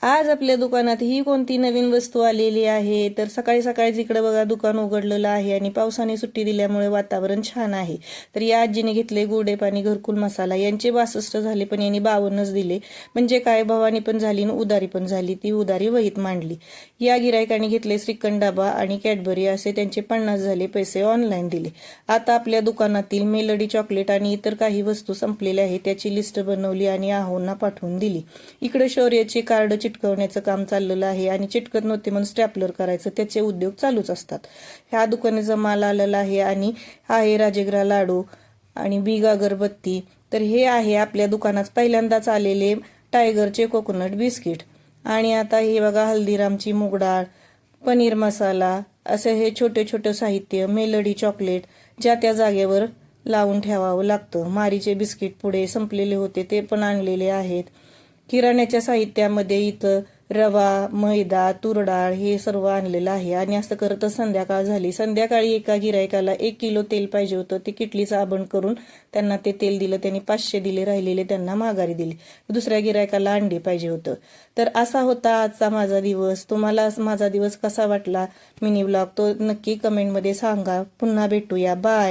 आज आपल्या दुकानात ही कोणती नवीन वस्तू आलेली आहे? तर सकाळी सकाळीच इकडे बघा दुकान उघडलेलं आहे आणि पावसाने सुट्टी दिल्यामुळे वातावरण छान आहे. तर या आजीने घेतले गोडे पाणी घरकुल मसाला, यांचे 62 झाले पण यांनी 52च दिले. म्हणजे काय, भवानी पण झाली आणि उदारी पण झाली, ती उदारी वहीत मांडली. या गिरायकाने घेतले श्रीखंड डबा आणि कॅडबरी, असे त्यांचे 50 झाले, पैसे ऑनलाईन दिले. आता आपल्या दुकानातील मेलडी चॉकलेट आणि इतर काही वस्तू संपलेल्या आहेत, त्याची लिस्ट बनवली आणि आहोंना पाठवून दिली. इकडे शौर्याचे कार्ड चिटकवण्याचं काम चाललेलं आहे आणि चिटकत नव्हते म्हणून स्टॅपलर करायचं, त्याचे उद्योग चालूच असतात. ह्या दुकानाचा माल आलेला आहे आणि आहे राजेगरा लाडू आणि बिग अगरबत्ती. तर हे आहे आपल्या दुकानात पहिल्यांदाच आलेले टायगरचे कोकोनट बिस्किट. आणि आता हे बघा हल्दीरामची मूग डाळ, पनीर मसाला, असे हे छोटे छोटे साहित्य, मेलडी चॉकलेट ज्या त्या जागेवर लावून ठेवावं लागतं. मारीचे बिस्किट पुढे संपलेले होते ते पण आणलेले आहेत. किराण्याच्या साहित्यामध्ये इथं रवा, मैदा, तुरडाळ हे सर्व आणलेलं आहे. आणि असं करतच संध्याकाळ झाली. संध्याकाळी एका गिरायकाला 1 किलो तेल पाहिजे होतं, ते किटलीचं आबण करून त्यांना ते तेल दिलं. त्यांनी 500 दिले, राहिलेले त्यांना माघारी दिले. दुसऱ्या गिरायकाला अंडी पाहिजे होतं. तर असा होता आजचा माझा दिवस. तुम्हाला माझा दिवस कसा वाटला मिनी ब्लॉग तो नक्की कमेंटमध्ये सांगा. पुन्हा भेटूया, बाय.